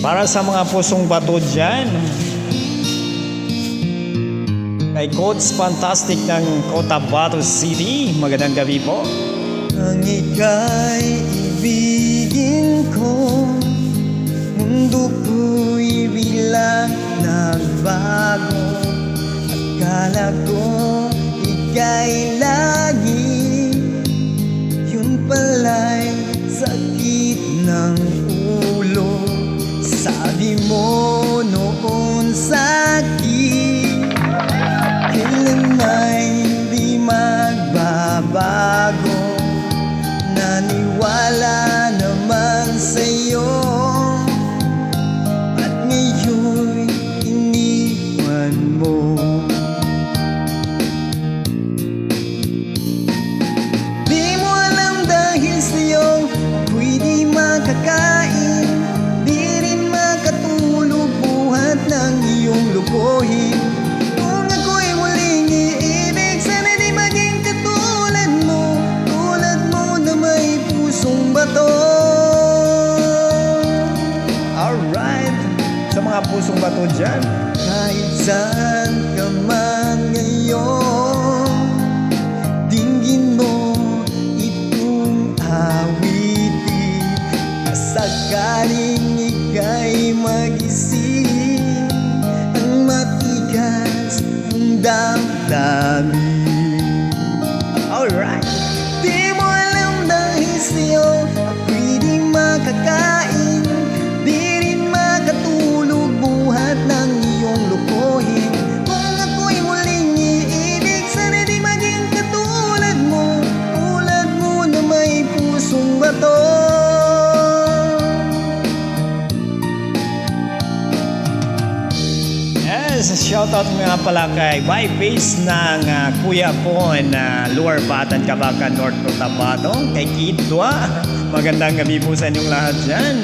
Para sa mga pusong bato dyan, kay Coach Fantastic ng Cotabato City, magandang gabi po. Ang ika'y ibigin ko, mundo ko'y biglang nagbago. Akala ko ika'y lagi, yun pala'y sakit ng ulo. Sabi mo noon sa'kin, kailan ay di magbabago. Naniwala naman sa'yo, at ngayon'y iniwan mo. Di mo alam dahil sa'yo ako'y di makakain, di rin makatulog buhat ng iyong lukuhin. Kung ako'y muling iibig, sana di maging katulad mo, tulad mo na may pusong bato. Alright, sa mga pusong bato dyan, Kahit saan ka man ngayon, dinggin mo itong awitin. Sakaling ika'y mag-isip, ang matigas mong damdamin. alright. Di mo alam dahil sa'yo ako'y di makakain, di rin makatulog buhat ng iyong lukuhin. Kung ako'y muling iibig, sana di maging katulad mo, tulad mo na may pusong bato. Yes, shoutout nga pala kay Byface ng Kuya Pon na Lower Batan, Cabacan, North Cotabato, kay Kidwa. Magandang gabi po sa inyong lahat dyan.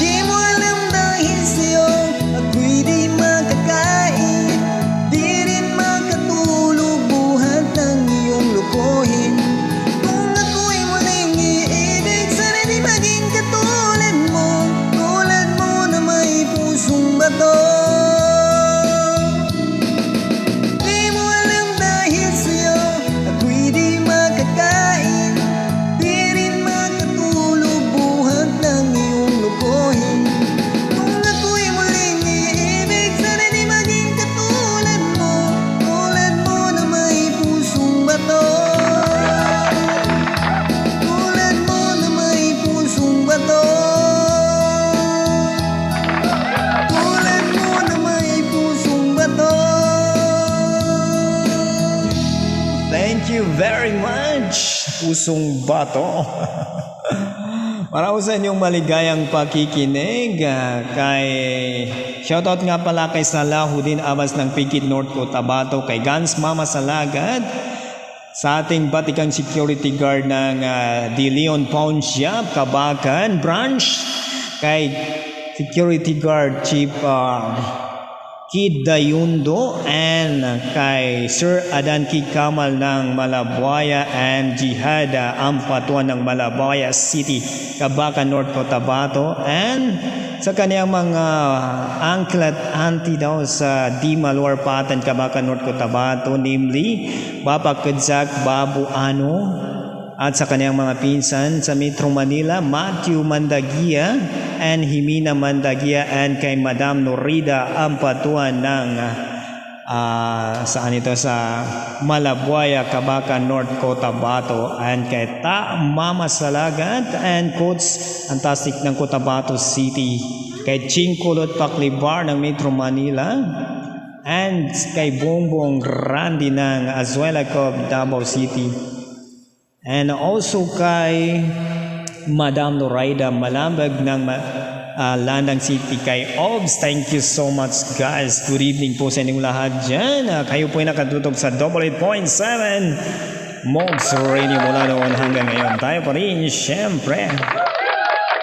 Di mo alam dahil sa'yo ako'y di makakain, di rin makatulog buhat ng iyong lukuhin. Kung ako'y muling iibig, sana di maging katulad mo, tulad mo na may pusong bato. Di mo alam dahil sa'yo ako'y di makakain, di rin makatulog buhat ng iyong lukuhin. Kung ako'y muling iibig, sana di maging katulad mo, tulad mo na may pusong bato. Tulad mo na may pusong bato. Tulad mo na may pusong bato. Thank you very much, pusong bato. Para sa inyong maligayang pakikinig, kay shoutout nga pala kay Salahuddin Abbas ng Pikit North Cotabato, kay Gans Mama Salagad, sa ating batikang security guard ng De Leon Pawn Shop, Cabacan Branch, kay security guard Chief Kid Dayundo, and kay Sir Adanki Kamal ng Malabuaya, and Jihad Ampatuan ng Malabuaya City, Cabacan North Cotabato, and sa kaniyang mga uncle at auntie daw sa Dima Lower Patan, Cabacan North Cotabato, namely Papa Kadzak Babu Ano, at sa kaniyang mga pinsan sa Metro Manila, Matthew Mandagia and Himina Mandagia, and kay Madam Norida Ampatuan ng saan ito, sa Malabuaya, Cabacan North Cotabato, and kay Ta Mama Salagat and Coach Fantastic ng Cotabato City, kay Chingkulot Paklibar ng Metro Manila, and kay Bongbong Randy ng Azuela Cove, Davao City, and also kay Madam Noraida Malambag ng Landang City, kay Obs. Thank you so much, guys. Good evening po sa inyong lahat dyan. Kayo po ay nakatutok sa 88.7 Mogs Radio mula noon hanggang ngayon. Tayo pa rin, syempre.